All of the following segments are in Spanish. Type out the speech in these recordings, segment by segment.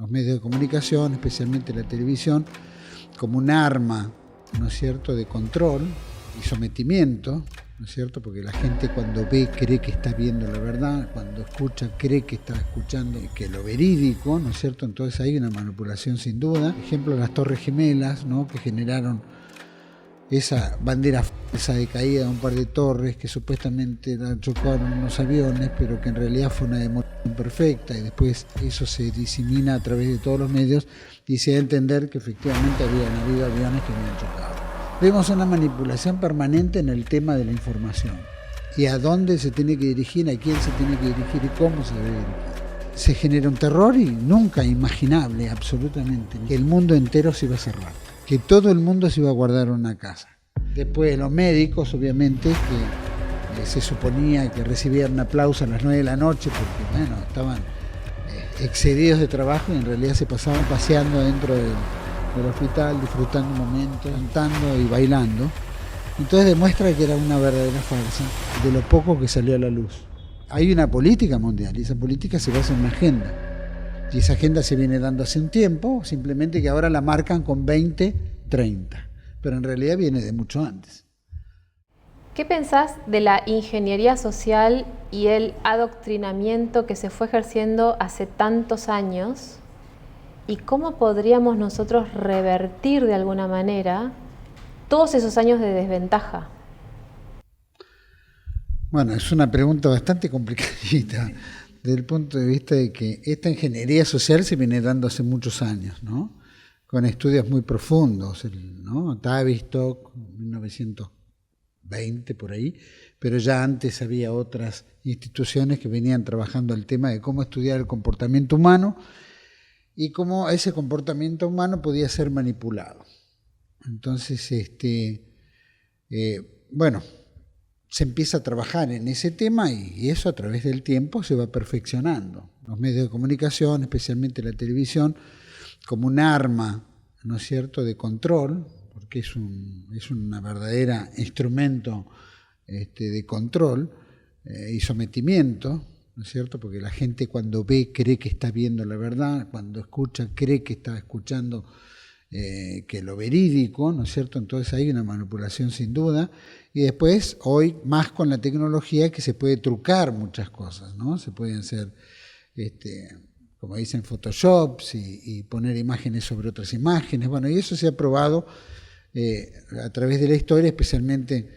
los medios de comunicación, especialmente la televisión, como un arma, ¿no es cierto?, de control y sometimiento, ¿no es cierto?, porque la gente cuando ve cree que está viendo la verdad, cuando escucha cree que está escuchando que lo verídico, ¿no es cierto?, entonces hay una manipulación sin duda. Por ejemplo, las Torres Gemelas, ¿no?, que generaron esa bandera falsa de caída de un par de torres que supuestamente la chocaron unos aviones, pero que en realidad fue una demolición perfecta, y después eso se disemina a través de todos los medios y se da a entender que efectivamente habían habido aviones que habían chocado. Vemos una manipulación permanente en el tema de la información y a dónde se tiene que dirigir, a quién se tiene que dirigir y cómo se debe dirigir. Se genera un terror y nunca imaginable absolutamente que el mundo entero se iba a cerrar, que todo el mundo se iba a guardar una casa. Después los médicos, obviamente, que se suponía que recibían un aplauso a las 9 de la noche porque, bueno, estaban excedidos de trabajo y en realidad se pasaban paseando dentro del hospital, disfrutando un momento, cantando y bailando. Entonces demuestra que era una verdadera farsa de lo poco que salió a la luz. Hay una política mundial y esa política se basa en una agenda. Y esa agenda se viene dando hace un tiempo, simplemente que ahora la marcan con 2030, pero en realidad viene de mucho antes. ¿Qué pensás de la ingeniería social y el adoctrinamiento que se fue ejerciendo hace tantos años? ¿Y cómo podríamos nosotros revertir de alguna manera todos esos años de desventaja? Bueno, es una pregunta bastante complicadita, desde el punto de vista de que esta ingeniería social se viene dando hace muchos años, ¿no?, con estudios muy profundos, ¿no?, Tavistock, 1920 por ahí, pero ya antes había otras instituciones que venían trabajando el tema de cómo estudiar el comportamiento humano y cómo ese comportamiento humano podía ser manipulado. Entonces, bueno, se empieza a trabajar en ese tema y eso a través del tiempo se va perfeccionando. Los medios de comunicación, especialmente la televisión, como un arma, ¿no es cierto?, de control, porque es una verdadera instrumento de control y sometimiento, ¿no es cierto?, porque la gente cuando ve cree que está viendo la verdad, cuando escucha cree que está escuchando que lo verídico, ¿no es cierto?, entonces hay una manipulación sin duda. Y después, hoy, más con la tecnología, que se puede trucar muchas cosas, ¿no? Se pueden hacer, como dicen, photoshops y poner imágenes sobre otras imágenes. Bueno, y eso se ha probado a través de la historia, especialmente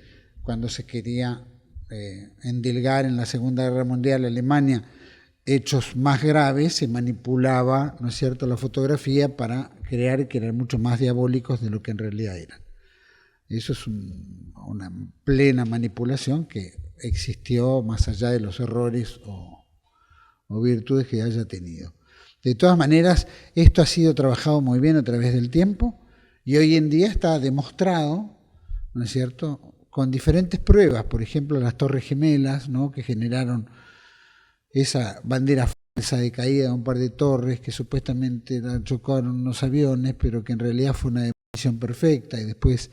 cuando se quería endilgar en la Segunda Guerra Mundial Alemania hechos más graves, se manipulaba, ¿no es cierto?, la fotografía para crear que eran mucho más diabólicos de lo que en realidad eran. Eso es una plena manipulación que existió más allá de los errores o virtudes que haya tenido. De todas maneras, esto ha sido trabajado muy bien a través del tiempo y hoy en día está demostrado, ¿no es cierto?, con diferentes pruebas. Por ejemplo, las Torres Gemelas, ¿no?, que generaron esa bandera falsa de caída de un par de torres que supuestamente la chocaron unos aviones, pero que en realidad fue una demolición perfecta, y después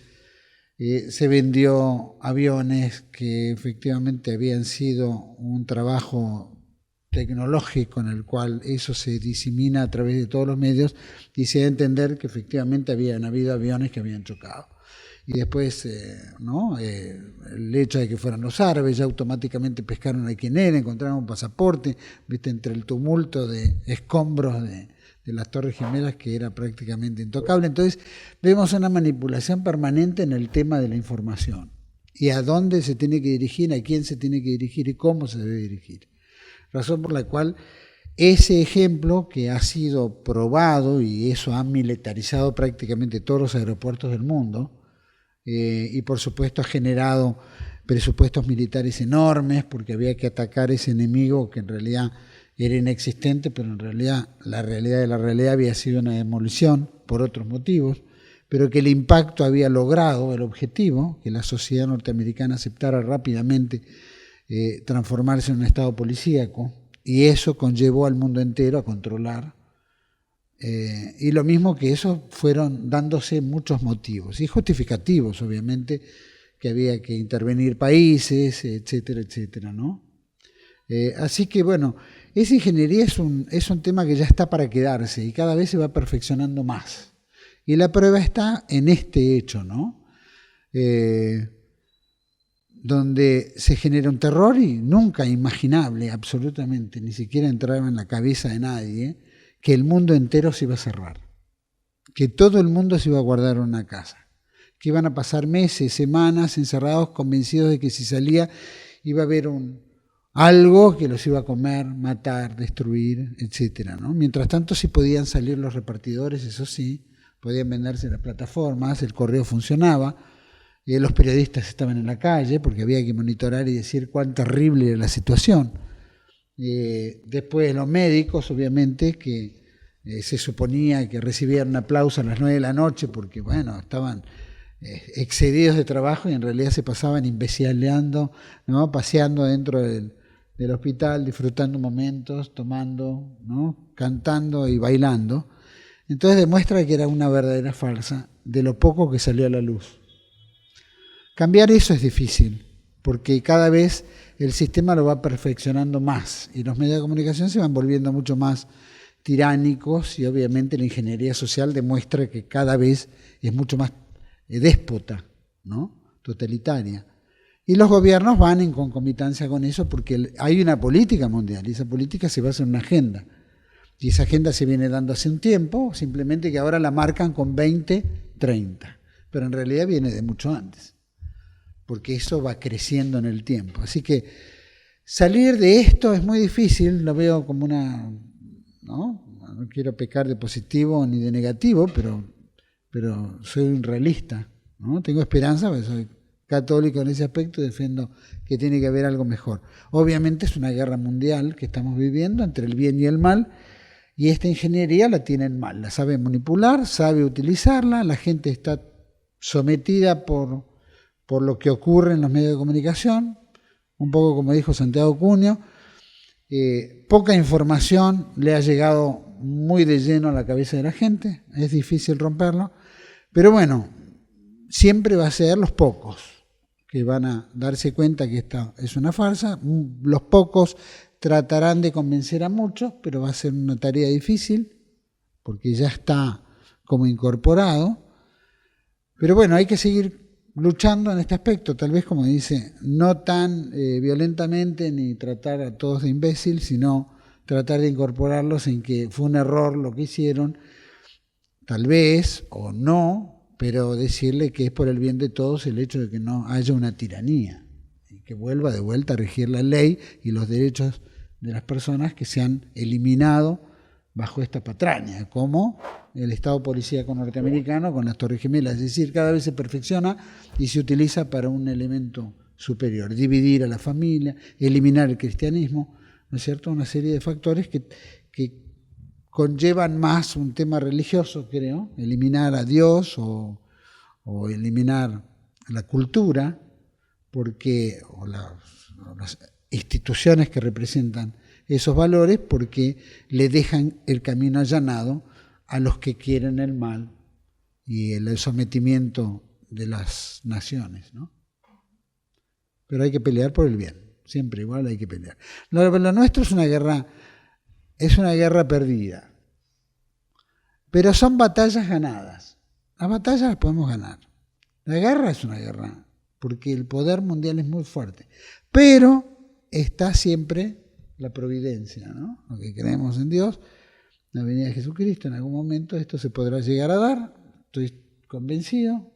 se vendió aviones que efectivamente habían sido un trabajo tecnológico en el cual eso se disemina a través de todos los medios y se da a entender que efectivamente habían habido aviones que habían chocado. Y después, el hecho de que fueran los árabes, ya automáticamente pescaron a quien era, encontraron un pasaporte, viste, entre el tumulto de escombros de las Torres Gemelas, que era prácticamente intocable. Entonces, vemos una manipulación permanente en el tema de la información y a dónde se tiene que dirigir, a quién se tiene que dirigir y cómo se debe dirigir. Razón por la cual ese ejemplo, que ha sido probado, y eso ha militarizado prácticamente todos los aeropuertos del mundo, y por supuesto ha generado presupuestos militares enormes porque había que atacar ese enemigo que en realidad era inexistente, pero en realidad la realidad de la realidad había sido una demolición por otros motivos, pero que el impacto había logrado el objetivo, que la sociedad norteamericana aceptara rápidamente transformarse en un estado policíaco, y eso conllevó al mundo entero a controlar. Y lo mismo que eso, fueron dándose muchos motivos y justificativos, obviamente, que había que intervenir países, etcétera, etcétera, ¿no? Así que bueno, esa ingeniería es un tema que ya está para quedarse y cada vez se va perfeccionando más. Y la prueba está en este hecho, ¿no? Donde se genera un terror y nunca imaginable, absolutamente, ni siquiera entraba en la cabeza de nadie, que el mundo entero se iba a cerrar, que todo el mundo se iba a guardar en una casa, que iban a pasar meses, semanas encerrados, convencidos de que si salía iba a haber algo que los iba a comer, matar, destruir, etcétera, ¿no? Mientras tanto sí podían salir los repartidores, eso sí, podían venderse en las plataformas, el correo funcionaba, los periodistas estaban en la calle porque había que monitorar y decir cuán terrible era la situación. Después los médicos, obviamente, que se suponía que recibían un aplauso a las 9 de la noche porque, bueno, estaban excedidos de trabajo y en realidad se pasaban imbecileando, ¿no? Paseando dentro del hospital, disfrutando momentos, tomando, ¿no? Cantando y bailando. Entonces demuestra que era una verdadera farsa de lo poco que salió a la luz. Cambiar eso es difícil, porque cada vez el sistema lo va perfeccionando más y los medios de comunicación se van volviendo mucho más tiránicos y obviamente la ingeniería social demuestra que cada vez es mucho más déspota, ¿no? Totalitaria. Y los gobiernos van en concomitancia con eso porque hay una política mundial y esa política se basa en una agenda. Y esa agenda se viene dando hace un tiempo, simplemente que ahora la marcan con 2030, pero en realidad viene de mucho antes, porque eso va creciendo en el tiempo. Así que salir de esto es muy difícil, lo veo como no quiero pecar de positivo ni de negativo, pero soy un realista, ¿no? Tengo esperanza, porque soy católico en ese aspecto y defiendo que tiene que haber algo mejor. Obviamente es una guerra mundial que estamos viviendo entre el bien y el mal, y esta ingeniería la tienen mal, la sabe manipular, sabe utilizarla, la gente está sometida por lo que ocurre en los medios de comunicación, un poco como dijo Santiago Cunio, poca información le ha llegado muy de lleno a la cabeza de la gente, es difícil romperlo, pero bueno, siempre va a ser los pocos que van a darse cuenta que esta es una farsa, los pocos tratarán de convencer a muchos, pero va a ser una tarea difícil, porque ya está como incorporado, pero bueno, hay que seguir luchando en este aspecto, tal vez como dice, no tan violentamente ni tratar a todos de imbécil, sino tratar de incorporarlos en que fue un error lo que hicieron, tal vez o no, pero decirle que es por el bien de todos el hecho de que no haya una tiranía y que vuelva de vuelta a regir la ley y los derechos de las personas que se han eliminado bajo esta patraña, como el Estado policíaco norteamericano con las Torres Gemelas. Es decir, cada vez se perfecciona y se utiliza para un elemento superior, dividir a la familia, eliminar el cristianismo, ¿no es cierto? Una serie de factores que conllevan más un tema religioso, creo, eliminar a Dios o eliminar la cultura, porque o las instituciones que representan esos valores, porque le dejan el camino allanado a los que quieren el mal y el sometimiento de las naciones, ¿no? Pero hay que pelear por el bien, siempre igual hay que pelear. Lo nuestro es una guerra perdida, pero son batallas ganadas. Las batallas las podemos ganar. La guerra es una guerra, porque el poder mundial es muy fuerte, pero está siempre la providencia, ¿no? Lo que creemos en Dios, la venida de Jesucristo, en algún momento esto se podrá llegar a dar, estoy convencido.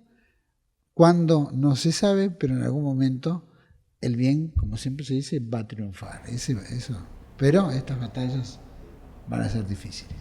Cuándo no se sabe, pero en algún momento el bien, como siempre se dice, va a triunfar. Pero estas batallas van a ser difíciles.